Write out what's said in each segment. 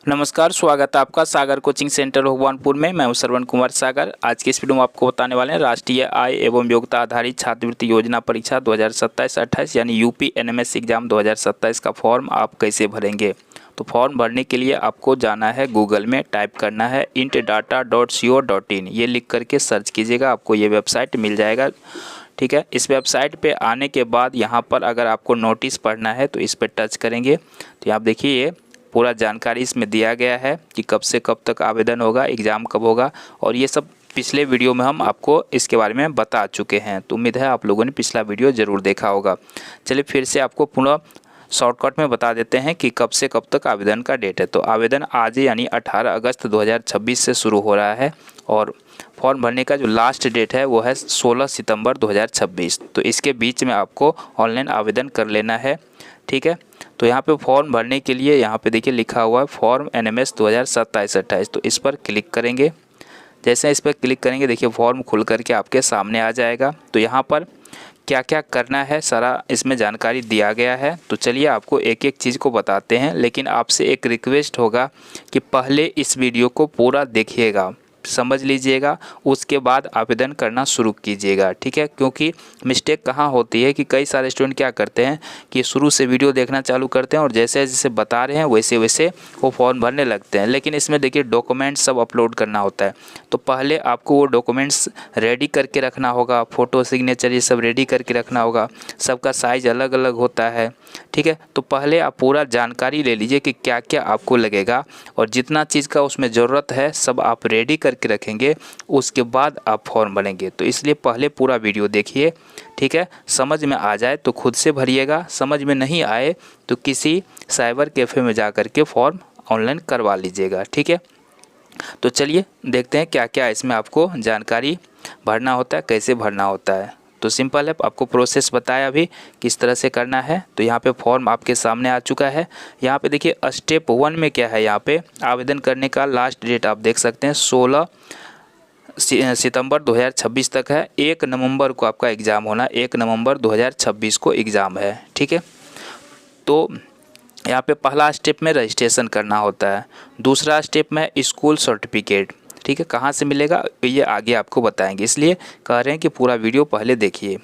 नमस्कार, स्वागत है आपका सागर कोचिंग सेंटर भगवानपुर में। मैं हूं श्रवण कुमार सागर। आज की इस वीडियो में आपको बताने वाले हैं राष्ट्रीय आय एवं योग्यता आधारित छात्रवृत्ति योजना परीक्षा 2027-28 यानी यूपी एनएमएस एग्जाम 2027 का फॉर्म आप कैसे भरेंगे। तो फॉर्म भरने के लिए आपको जाना है गूगल में, टाइप करना है intdata.co.in। ये लिख करके सर्च कीजिएगा, आपको ये वेबसाइट मिल जाएगा। ठीक है, इस वेबसाइट पे आने के बाद यहाँ पर अगर आपको नोटिस पढ़ना है तो इस पर टच करेंगे तो आप देखिए ये पूरा जानकारी इसमें दिया गया है कि कब से कब तक आवेदन होगा, एग्ज़ाम कब होगा, और ये सब पिछले वीडियो में हम आपको इसके बारे में बता चुके हैं। तो उम्मीद है आप लोगों ने पिछला वीडियो ज़रूर देखा होगा। चलिए फिर से आपको पुनः शॉर्टकट में बता देते हैं कि कब से कब तक आवेदन का डेट है। तो आवेदन आज यानी 18 अगस्त 2026 से शुरू हो रहा है और फॉर्म भरने का जो लास्ट डेट है वो है 16 सितंबर 2026। तो इसके बीच में आपको ऑनलाइन आवेदन कर लेना है। ठीक है, तो यहाँ पे फॉर्म भरने के लिए यहाँ पे देखिए लिखा हुआ है फॉर्म एनएमएस 2027-28। तो इस पर क्लिक करेंगे। जैसे इस पर क्लिक करेंगे देखिए फॉर्म खुल करके आपके सामने आ जाएगा। तो यहाँ पर क्या क्या करना है सारा इसमें जानकारी दिया गया है। तो चलिए आपको एक एक चीज़ को बताते हैं, लेकिन आपसे एक रिक्वेस्ट होगा कि पहले इस वीडियो को पूरा देखिएगा, समझ लीजिएगा, उसके बाद आवेदन करना शुरू कीजिएगा। ठीक है, क्योंकि मिस्टेक कहाँ होती है कि कई सारे स्टूडेंट क्या करते हैं कि शुरू से वीडियो देखना चालू करते हैं और जैसे जैसे बता रहे हैं वैसे वैसे वो फॉर्म भरने लगते हैं। लेकिन इसमें देखिए डॉक्यूमेंट्स सब अपलोड करना होता है। तो पहले आपको वो डॉक्यूमेंट्स रेडी करके रखना होगा, फ़ोटो सिग्नेचर ये सब रेडी करके रखना होगा। सबका साइज़ अलग अलग होता है। ठीक है, तो पहले आप पूरा जानकारी ले लीजिए कि क्या क्या आपको लगेगा और जितना चीज़ का उसमें ज़रूरत है सब आप रेडी करके रखेंगे, उसके बाद आप फॉर्म भरेंगे। तो इसलिए पहले पूरा वीडियो देखिए। ठीक है, समझ में आ जाए तो खुद से भरिएगा, समझ में नहीं आए तो किसी साइबर कैफ़े में जा कर के फॉर्म ऑनलाइन करवा लीजिएगा। ठीक है, तो चलिए देखते हैं क्या क्या इसमें आपको जानकारी भरना होता है, कैसे भरना होता है। तो सिंपल है, आपको प्रोसेस बताया अभी किस तरह से करना है। तो यहाँ पे फॉर्म आपके सामने आ चुका है। यहाँ पे देखिए स्टेप 1 में क्या है, यहाँ पे आवेदन करने का लास्ट डेट आप देख सकते हैं 16 सितंबर 2026 तक है। 1 नवंबर को आपका एग्ज़ाम होना, 1 नवंबर 2026 को एग्ज़ाम है। ठीक है, तो यहाँ पे पहला स्टेप में रजिस्ट्रेशन करना होता है। दूसरा स्टेप में स्कूल सर्टिफिकेट। ठीक है, कहाँ से मिलेगा ये आगे आपको बताएंगे, इसलिए कह रहे हैं कि पूरा वीडियो पहले देखिए।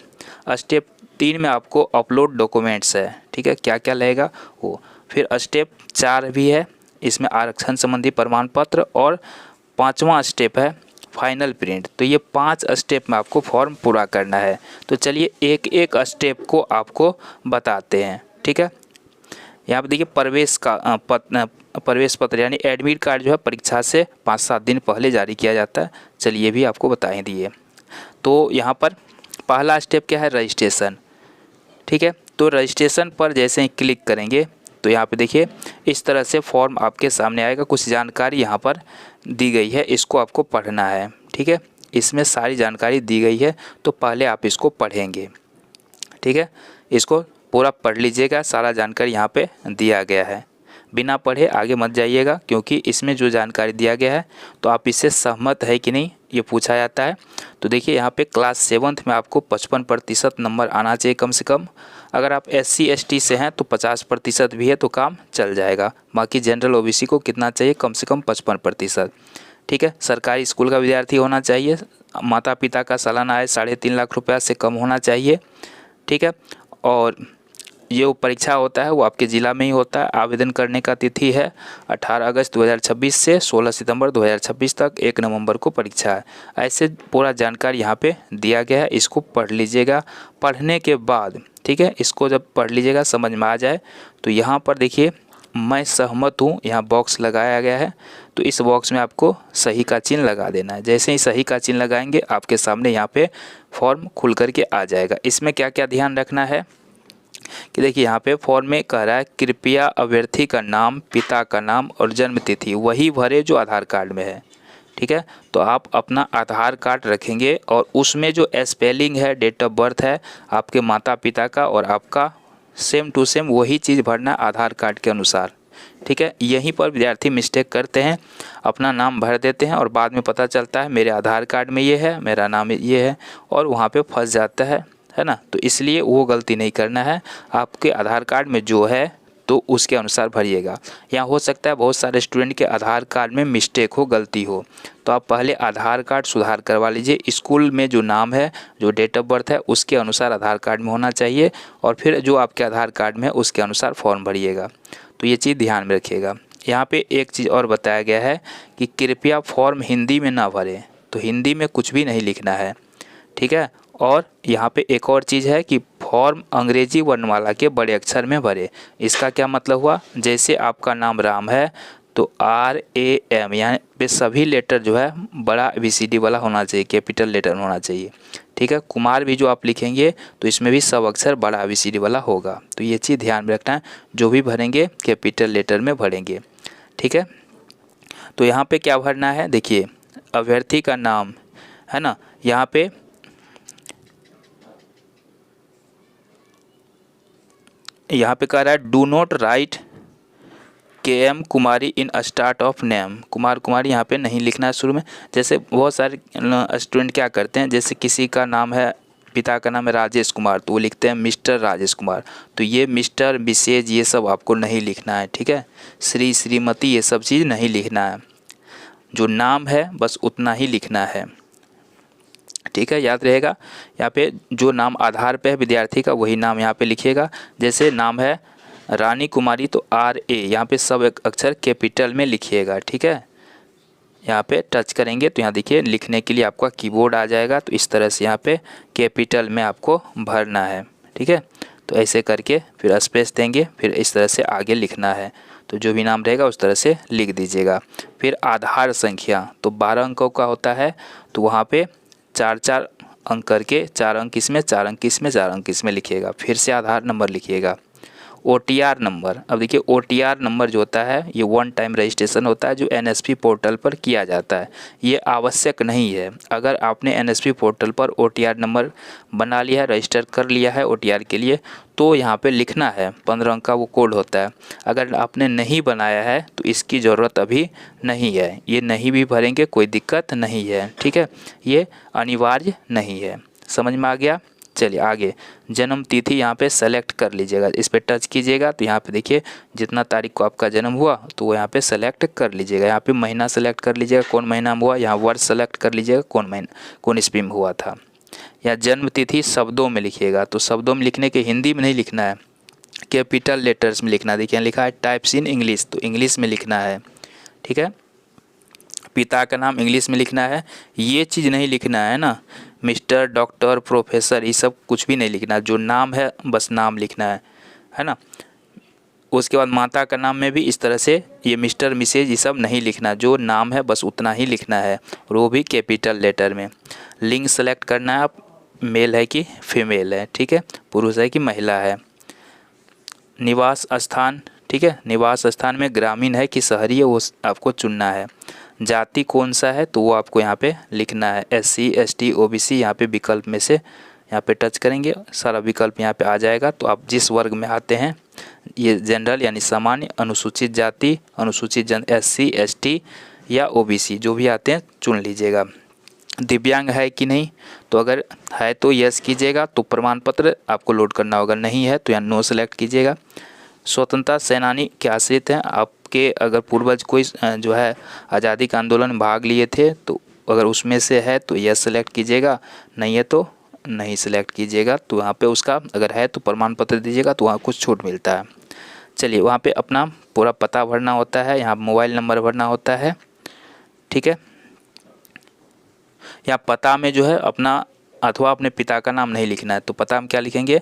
स्टेप 3 में आपको अपलोड डॉक्यूमेंट्स है। ठीक है, क्या क्या लगेगा वो। फिर स्टेप 4 भी है, इसमें आरक्षण संबंधी प्रमाण पत्र, और 5वां स्टेप है फाइनल प्रिंट। तो ये 5 स्टेप में आपको फॉर्म पूरा करना है। तो चलिए एक एक स्टेप को आपको बताते हैं। ठीक है, यहाँ पे देखिए प्रवेश पत्र यानी एडमिट कार्ड जो है परीक्षा से 5-7 दिन पहले जारी किया जाता है। चलिए ये भी आपको बताएं दिए। तो यहाँ पर पहला स्टेप क्या है, रजिस्ट्रेशन। ठीक है, तो रजिस्ट्रेशन पर जैसे ही क्लिक करेंगे तो यहाँ पे देखिए इस तरह से फॉर्म आपके सामने आएगा। कुछ जानकारी यहाँ पर दी गई है, इसको आपको पढ़ना है। ठीक है, इसमें सारी जानकारी दी गई है, तो पहले आप इसको पढ़ेंगे। ठीक है, इसको पूरा पढ़ लीजिएगा, सारा जानकारी यहाँ पे दिया गया है। बिना पढ़े आगे मत जाइएगा, क्योंकि इसमें जो जानकारी दिया गया है तो आप इससे सहमत है कि नहीं ये पूछा जाता है। तो देखिए यहाँ पे क्लास 7th में आपको 55% नंबर आना चाहिए कम से कम। अगर आप SC ST से हैं तो 50% भी है तो काम चल जाएगा। बाकी जनरल OBC को कितना चाहिए, कम से कम 55%। ठीक है, सरकारी स्कूल का विद्यार्थी होना चाहिए। माता पिता का सालाना आय 3.5 लाख रुपया से कम होना चाहिए। ठीक है, और ये परीक्षा होता है वो आपके ज़िला में ही होता है। आवेदन करने का तिथि है 18 अगस्त 2026 से 16 सितंबर 2026 तक। 1 नवंबर को परीक्षा है। ऐसे पूरा जानकारी यहाँ पे दिया गया है, इसको पढ़ लीजिएगा। पढ़ने के बाद ठीक है, इसको जब पढ़ लीजिएगा समझ में आ जाए तो यहाँ पर देखिए मैं सहमत हूँ, यहाँ बॉक्स लगाया गया है। तो इस बॉक्स में आपको सही का चिन्ह लगा देना है। जैसे ही सही का चिन्ह लगाएंगे आपके सामने यहाँ पे फॉर्म खुल करके आ जाएगा। इसमें क्या क्या ध्यान रखना है कि देखिए यहाँ पे फॉर्म में कह रहा है कृपया अभ्यर्थी का नाम, पिता का नाम और जन्म तिथि वही भरे जो आधार कार्ड में है। ठीक है, तो आप अपना आधार कार्ड रखेंगे और उसमें जो स्पेलिंग है, डेट ऑफ बर्थ है आपके माता पिता का और आपका सेम टू सेम वही चीज़ भरना आधार कार्ड के अनुसार। ठीक है, यहीं पर विद्यार्थी मिस्टेक करते हैं, अपना नाम भर देते हैं और बाद में पता चलता है मेरे आधार कार्ड में ये है, मेरा नाम ये है, और वहाँ पे फंस जाता है ना। तो इसलिए वो गलती नहीं करना है। आपके आधार कार्ड में जो है तो उसके अनुसार भरिएगा। यहाँ हो सकता है बहुत सारे स्टूडेंट के आधार कार्ड में मिस्टेक हो, गलती हो, तो आप पहले आधार कार्ड सुधार करवा लीजिए। स्कूल में जो नाम है, जो डेट ऑफ बर्थ है, उसके अनुसार आधार कार्ड में होना चाहिए और फिर जो आपके आधार कार्ड में है उसके अनुसार फॉर्म भरिएगा। तो ये चीज़ ध्यान में रखिएगा। यहाँ पे एक चीज़ और बताया गया है कि कृपया फॉर्म हिंदी में ना भरें, तो हिंदी में कुछ भी नहीं लिखना है, ठीक है। और यहाँ पे एक और चीज़ है कि फॉर्म अंग्रेजी वर्णमाला के बड़े अक्षर में भरे। इसका क्या मतलब हुआ, जैसे आपका नाम राम है तो RAM, यहाँ पे सभी लेटर जो है बड़ा ABCD वाला होना चाहिए, कैपिटल लेटर होना चाहिए, ठीक है। कुमार भी जो आप लिखेंगे तो इसमें भी सब अक्षर बड़ा ABCD वाला होगा। तो ये चीज़ ध्यान में रखना है, जो भी भरेंगे कैपिटल लेटर में भरेंगे, ठीक है। तो यहाँ पे क्या भरना है, देखिए अभ्यर्थी का नाम है ना, यहाँ पे कह रहा है do not write KM Kumari in start of name. Kumar Kumari यहाँ पे नहीं लिखना है शुरू में। जैसे बहुत सारे स्टूडेंट क्या करते हैं, जैसे किसी का नाम है, पिता का नाम है राजेश कुमार, तो वो लिखते हैं मिस्टर राजेश कुमार। तो ये मिस्टर, मिसेज, ये सब आपको नहीं लिखना है, ठीक है। श्री, श्रीमती, ये सब चीज़ नहीं लिखना है। जो नाम है बस उतना ही लिखना है, ठीक है, याद रहेगा। यहाँ पे जो नाम आधार पे है विद्यार्थी का, वही नाम यहाँ पे लिखिएगा। जैसे नाम है रानी कुमारी तो RA, यहाँ पे सब एक अक्षर कैपिटल में लिखिएगा, ठीक है। यहाँ पे टच करेंगे तो यहाँ देखिए लिखने के लिए आपका कीबोर्ड आ जाएगा, तो इस तरह से यहाँ पे कैपिटल में आपको भरना है, ठीक है। तो ऐसे करके फिर स्पेस देंगे, फिर इस तरह से आगे लिखना है। तो जो भी नाम रहेगा उस तरह से लिख दीजिएगा। फिर आधार संख्या तो 12 अंकों का होता है, तो वहाँ पे 4 अंक करके 4 अंक इसमें, 4 अंक इसमें, 4 अंक इसमें लिखिएगा। फिर से आधार नंबर लिखिएगा। OTR नंबर, अब देखिए OTR नंबर जो होता है ये वन टाइम रजिस्ट्रेशन होता है, जो NSP पोर्टल पर किया जाता है। ये आवश्यक नहीं है। अगर आपने NSP पोर्टल पर OTR नंबर बना लिया है, रजिस्टर कर लिया है OTR के लिए, तो यहाँ पे लिखना है। 15 अंक का वो कोड होता है। अगर आपने नहीं बनाया है तो इसकी ज़रूरत अभी नहीं है, ये नहीं भी भरेंगे, कोई दिक्कत नहीं है, ठीक है। ये अनिवार्य नहीं है, समझ में आ गया। चलिए आगे, जन्म तिथि यहाँ पे सेलेक्ट कर लीजिएगा। इस पे टच कीजिएगा तो यहाँ पे देखिए जितना तारीख को आपका जन्म हुआ तो वो यहाँ पे सेलेक्ट कर लीजिएगा। यहाँ पे महीना सेलेक्ट कर लीजिएगा, कौन महीना में हुआ। यहाँ वर्ष सेलेक्ट कर लीजिएगा, कौन महीना, कौन ईस्वी में हुआ था। या जन्म तिथि शब्दों में लिखिएगा, तो शब्दों में लिखने के हिंदी में नहीं लिखना है, कैपिटल लेटर्स में लिखना है। देखिए लिखा है टाइप्स इन इंग्लिश, तो इंग्लिश में लिखना है, ठीक है। पिता का नाम इंग्लिश में लिखना है, ये चीज़ नहीं लिखना है ना, मिस्टर, डॉक्टर, प्रोफेसर, ये सब कुछ भी नहीं लिखना है। जो नाम है बस नाम लिखना है ना। उसके बाद माता का नाम में भी इस तरह से ये मिस्टर, मिसेज, ये सब नहीं लिखना। जो नाम है बस उतना ही लिखना है, और वो भी कैपिटल लेटर में। लिंग सेलेक्ट करना है, आप मेल है कि फीमेल है, ठीक है, पुरुष है कि महिला है। निवास स्थान, ठीक है, निवास स्थान में ग्रामीण है कि शहरी है, वो आपको चुनना है। जाति कौन सा है तो वो आपको यहाँ पे लिखना है। SC ST OBC, यहाँ पे विकल्प में से यहाँ पे टच करेंगे, सारा विकल्प यहाँ पे आ जाएगा। तो आप जिस वर्ग में आते हैं, ये जनरल यानी सामान्य, अनुसूचित जाति, अनुसूचित जन, SC ST या OBC जो भी आते हैं चुन लीजिएगा। दिव्यांग है कि नहीं, तो अगर है तो यस कीजिएगा, तो प्रमाण पत्र आपको लोड करना होगा। नहीं है तो यहाँ नो सेलेक्ट कीजिएगा। स्वतंत्रता सेनानी के आश्रित हैं आपके, अगर पूर्वज कोई जो है आज़ादी के आंदोलन में भाग लिए थे, तो अगर उसमें से है तो यस सेलेक्ट कीजिएगा, नहीं है तो नहीं सेलेक्ट कीजिएगा। तो वहाँ पे उसका अगर है तो प्रमाण पत्र दीजिएगा, तो वहाँ कुछ छूट मिलता है। चलिए वहाँ पे अपना पूरा पता भरना होता है, यहाँ मोबाइल नंबर भरना होता है, ठीक है। यहाँ पता में जो है अपना अथवा अपने पिता का नाम नहीं लिखना है, तो पता में क्या लिखेंगे,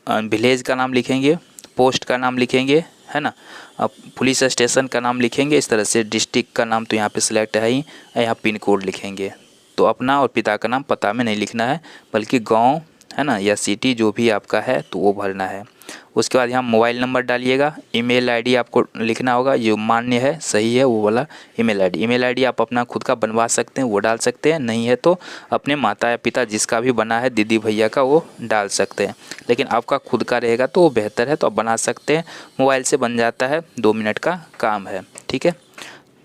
विलेज का नाम लिखेंगे, पोस्ट का नाम लिखेंगे, है ना, पुलिस स्टेशन का नाम लिखेंगे, इस तरह से डिस्ट्रिक्ट का नाम तो यहाँ पे सिलेक्ट है ही, यहाँ पिन कोड लिखेंगे। तो अपना और पिता का नाम पता में नहीं लिखना है, बल्कि गांव है ना या सिटी जो भी आपका है तो वो भरना है। उसके बाद यहाँ मोबाइल नंबर डालिएगा। ईमेल आईडी आपको लिखना होगा, जो मान्य है, सही है, वो वाला ईमेल आईडी। ईमेल आईडी आप अपना खुद का बनवा सकते हैं, वो डाल सकते हैं, नहीं है तो अपने माता या पिता जिसका भी बना है, दीदी भैया का, वो डाल सकते हैं। लेकिन आपका खुद का रहेगा तो वो बेहतर है, तो आप बना सकते हैं। मोबाइल से बन जाता है, 2 मिनट का काम है, ठीक है,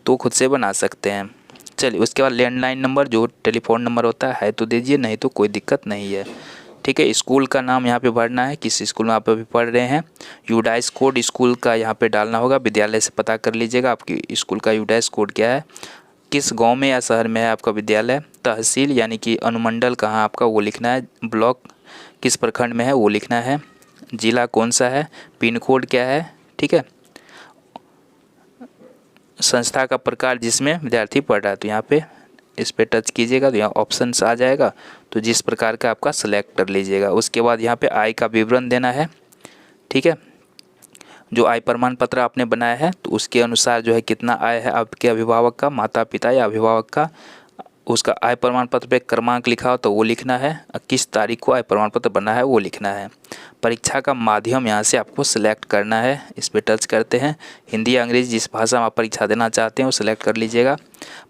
तो खुद से बना सकते हैं। चलिए उसके बाद लैंडलाइन नंबर जो टेलीफोन नंबर होता है तो दीजिए, नहीं तो कोई दिक्कत नहीं है। ठीक है। स्कूल का नाम यहाँ पे भरना है, किस स्कूल में आप अभी पढ़ रहे हैं। यूडाइस कोड स्कूल का यहाँ पे डालना होगा। विद्यालय से पता कर लीजिएगा आपकी स्कूल का यूडाइस कोड क्या है। किस गांव में या शहर में है आपका विद्यालय। तहसील यानी कि अनुमंडल कहाँ आपका वो लिखना है। ब्लॉक किस प्रखंड में है वो लिखना है। जिला कौन सा है। पिन कोड क्या है। ठीक है। संस्था का प्रकार जिसमें विद्यार्थी पढ़ रहा है, तो यहाँ पे इस पे टच कीजिएगा तो यहाँ ऑप्शंस आ जाएगा, तो जिस प्रकार का आपका सेलेक्ट कर लीजिएगा। उसके बाद यहाँ पे आय का विवरण देना है। ठीक है। जो आय प्रमाण पत्र आपने बनाया है तो उसके अनुसार जो है कितना आय है आपके अभिभावक का, माता पिता या अभिभावक का, उसका आय प्रमाण पत्र पे क्रमांक लिखा हो तो वो लिखना है। किस तारीख को आय प्रमाण पत्र बना है वो लिखना है। परीक्षा का माध्यम यहाँ से आपको सिलेक्ट करना है। इस पर टच करते हैं। हिंदी या अंग्रेजी जिस भाषा में आप परीक्षा देना चाहते हैं वो सिलेक्ट कर लीजिएगा।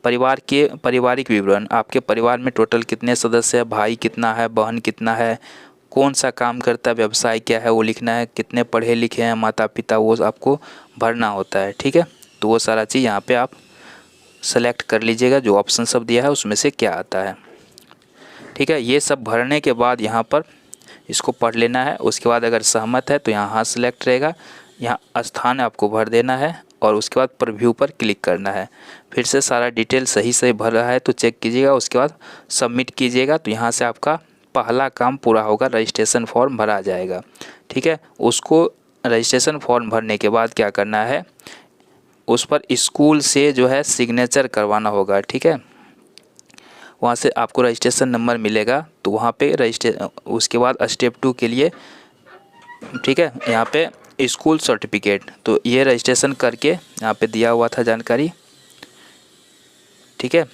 पारिवारिक विवरण, आपके परिवार में टोटल कितने सदस्य हैं, भाई कितना है, बहन कितना है, कौन सा काम करता है, व्यवसाय क्या है वो लिखना है, कितने पढ़े लिखे हैं माता पिता वो आपको भरना होता है। ठीक है। तो वो सारा चीज़ यहाँ पे आप सेलेक्ट कर लीजिएगा, जो ऑप्शन सब दिया है उसमें से क्या आता है। ठीक है। ये सब भरने के बाद यहाँ पर इसको पढ़ लेना है। उसके बाद अगर सहमत है तो यहाँ हाँ सेलेक्ट रहेगा, यहाँ स्थान आपको भर देना है और उसके बाद प्रीव्यू पर क्लिक करना है। फिर से सारा डिटेल सही भर रहा है तो चेक कीजिएगा, उसके बाद सबमिट कीजिएगा। तो यहाँ से आपका पहला काम पूरा होगा, रजिस्ट्रेशन फॉर्म भरा जाएगा। ठीक है। उसको रजिस्ट्रेशन फॉर्म भरने के बाद क्या करना है, उस पर स्कूल से जो है सिग्नेचर करवाना होगा। ठीक है। वहाँ से आपको रजिस्ट्रेशन नंबर मिलेगा, तो वहाँ पे उसके बाद स्टेप 2 के लिए, ठीक है, यहाँ पे स्कूल सर्टिफिकेट, तो ये रजिस्ट्रेशन करके यहाँ पे दिया हुआ था जानकारी। ठीक है।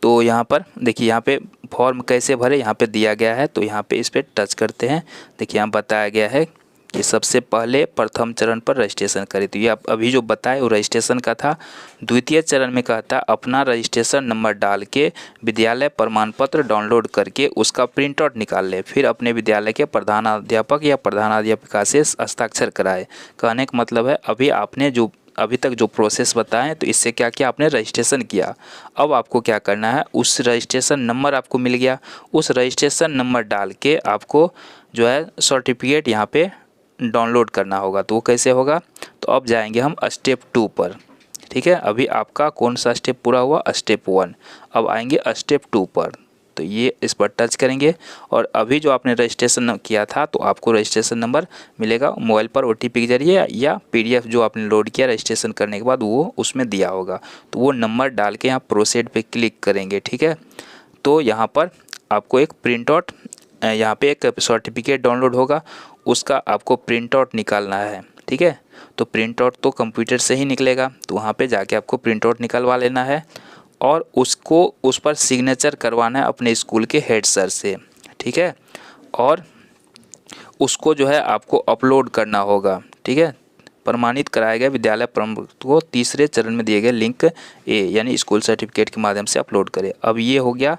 तो यहाँ पर देखिए, यहाँ पे फॉर्म कैसे भरे यहाँ पे दिया गया है, तो यहाँ पे इस पर टच करते हैं। देखिए यहाँ बताया गया है कि सबसे पहले प्रथम चरण पर रजिस्ट्रेशन करें, तो ये आप अभी जो बताए वो रजिस्ट्रेशन का था। द्वितीय चरण में कहता है अपना रजिस्ट्रेशन नंबर डाल के विद्यालय प्रमाण पत्र डाउनलोड करके उसका प्रिंट आउट निकाल ले, फिर अपने विद्यालय के प्रधानाध्यापक या प्रधानाध्यापिका से हस्ताक्षर कराए। कहने का मतलब है अभी तक जो प्रोसेस बताएं, तो इससे क्या किया आपने रजिस्ट्रेशन किया। अब आपको क्या करना है, उस रजिस्ट्रेशन नंबर आपको मिल गया, उस रजिस्ट्रेशन नंबर डाल के आपको जो है सर्टिफिकेट यहाँ पे डाउनलोड करना होगा। तो वो कैसे होगा, तो अब जाएंगे हम स्टेप 2 पर। ठीक है। अभी आपका कौन सा स्टेप पूरा हुआ, स्टेप 1। अब आएंगे स्टेप 2 पर, तो ये इस पर टच करेंगे और अभी जो आपने रजिस्ट्रेशन किया था तो आपको रजिस्ट्रेशन नंबर मिलेगा मोबाइल पर OTP के जरिए, या PDF जो आपने लोड किया रजिस्ट्रेशन करने के बाद वो उसमें दिया होगा। तो वो नंबर डाल के यहाँ प्रोसीड पे क्लिक करेंगे। ठीक है। तो यहाँ पर आपको एक प्रिंट आउट, यहाँ पे एक सर्टिफिकेट डाउनलोड होगा, उसका आपको प्रिंट आउट निकालना है। ठीक है। तो प्रिंट आउट तो कंप्यूटर से ही निकलेगा, तो वहाँ पे जाके आपको प्रिंट आउट निकलवा लेना है और उसको उस पर सिग्नेचर करवाना है अपने स्कूल के हेड सर से। ठीक है। और उसको जो है आपको अपलोड करना होगा। ठीक है। प्रमाणित कराया गया विद्यालय प्रमुख को तीसरे चरण में दिए गए लिंक यानी स्कूल सर्टिफिकेट के माध्यम से अपलोड करें। अब ये हो गया,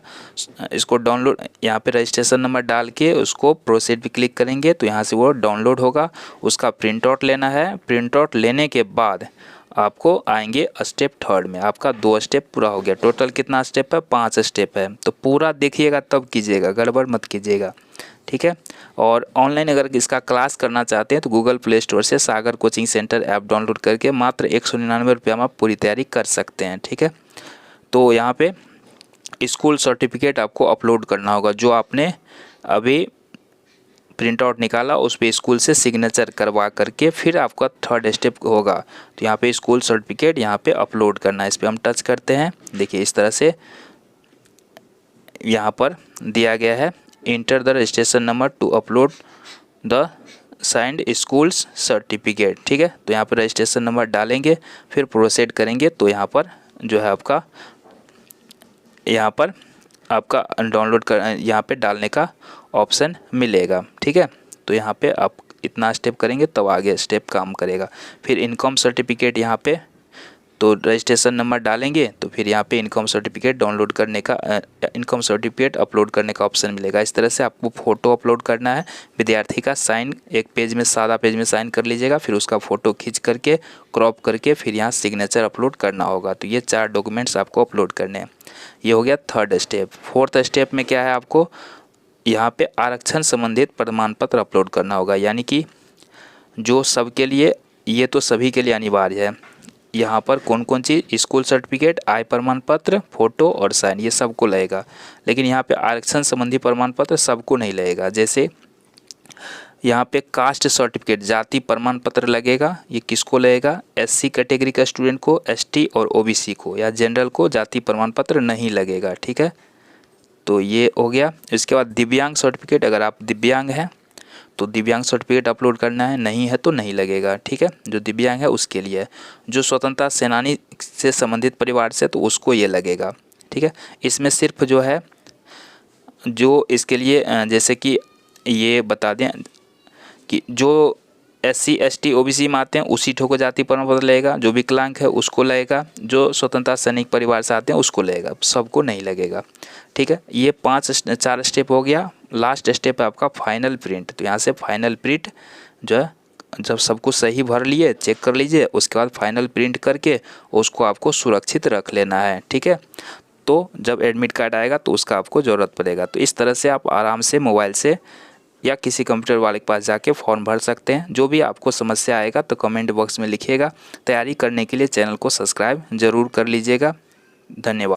इसको डाउनलोड, यहाँ पे रजिस्ट्रेशन नंबर डाल के उसको प्रोसीड पे क्लिक करेंगे तो यहाँ से वो डाउनलोड होगा। उसका प्रिंट आउट लेना है। प्रिंट आउट लेने के बाद आपको आएंगे स्टेप 3 में। आपका 2 स्टेप पूरा हो गया। टोटल कितना स्टेप है, 5 स्टेप है। तो पूरा देखिएगा तब कीजिएगा, गड़बड़ मत कीजिएगा। ठीक है। और ऑनलाइन अगर इसका क्लास करना चाहते हैं तो गूगल प्ले स्टोर से सागर कोचिंग सेंटर ऐप डाउनलोड करके मात्र 199 रुपये में आप पूरी तैयारी कर सकते हैं। ठीक है। तो यहाँ पे स्कूल सर्टिफिकेट आपको अपलोड करना होगा, जो आपने अभी प्रिंट आउट निकाला उस पर स्कूल से सिग्नेचर करवा करके फिर आपका 3rd स्टेप होगा। तो यहाँ पे स्कूल सर्टिफिकेट यहाँ पे अपलोड करना है। इस पर हम टच करते हैं। देखिए इस तरह से यहाँ पर दिया गया है, enter the registration number two upload the signed schools certificate. ठीक है। तो यहाँ पर रजिस्ट्रेशन नंबर डालेंगे, फिर प्रोसीड करेंगे तो यहाँ पर जो है आपका डाउनलोड कर यहाँ पे डालने का ऑप्शन मिलेगा। ठीक है। तो यहाँ पे आप इतना स्टेप करेंगे तब आगे स्टेप काम करेगा। फिर इनकम सर्टिफिकेट यहाँ पे तो रजिस्ट्रेशन नंबर डालेंगे तो फिर यहाँ पे इनकम सर्टिफिकेट डाउनलोड करने का इनकम सर्टिफिकेट अपलोड करने का ऑप्शन मिलेगा। इस तरह से आपको फ़ोटो अपलोड करना है विद्यार्थी का, साइन एक पेज में, सादा पेज में साइन कर लीजिएगा, फिर उसका फ़ोटो खींच करके क्रॉप करके फिर यहाँ सिग्नेचर अपलोड करना होगा। तो ये 4 डॉक्यूमेंट्स आपको अपलोड करने हैं। ये हो गया 3rd स्टेप। 4th स्टेप में क्या है, आपको यहाँ पे आरक्षण संबंधित प्रमाण पत्र अपलोड करना होगा, यानी कि जो सबके लिए, ये तो सभी के लिए अनिवार्य है। यहाँ पर कौन कौन चीज़, स्कूल सर्टिफिकेट, आय प्रमाण पत्र, फोटो और साइन, ये सबको लगेगा। लेकिन यहाँ पे आरक्षण संबंधी प्रमाण पत्र सबको नहीं लगेगा। जैसे यहाँ पे कास्ट सर्टिफिकेट, जाति प्रमाण पत्र लगेगा। ये किसको लगेगा, एससी कैटेगरी का स्टूडेंट को, एसटी और ओबीसी को या जनरल को जाति प्रमाण पत्र नहीं लगेगा। ठीक है, तो ये हो गया। इसके बाद दिव्यांग सर्टिफिकेट, अगर आप दिव्यांग हैं तो दिव्यांग सर्टिफिकेट अपलोड करना है, नहीं है तो नहीं लगेगा। ठीक है, जो दिव्यांग है उसके लिए है। जो स्वतंत्रता सेनानी से संबंधित परिवार से तो उसको ये लगेगा। ठीक है, इसमें सिर्फ जो है, जो इसके लिए जैसे कि ये बता दें कि जो एससी एसटी ओबीसी में आते हैं उसी ठो को जाति प्रमाण पत्र लगेगा, जो विकलांग है उसको लगेगा, जो स्वतंत्रता सैनिक परिवार से आते हैं उसको लगेगा, सबको नहीं लगेगा। ठीक है, ये 4 स्टेप हो गया। लास्ट स्टेप है आपका फाइनल प्रिंट। तो यहाँ से फाइनल प्रिंट जो है, जब सब कुछ सही भर लिए, चेक कर लीजिए, उसके बाद फाइनल प्रिंट करके उसको आपको सुरक्षित रख लेना है। ठीक है, तो जब एडमिट कार्ड आएगा तो उसका आपको ज़रूरत पड़ेगा। तो इस तरह से आप आराम से मोबाइल से या किसी कंप्यूटर वाले के पास जाके फॉर्म भर सकते हैं। जो भी आपको समस्या आएगा तो कमेंट बॉक्स में लिखिएगा। तैयारी करने के लिए चैनल को सब्सक्राइब ज़रूर कर लीजिएगा। धन्यवाद।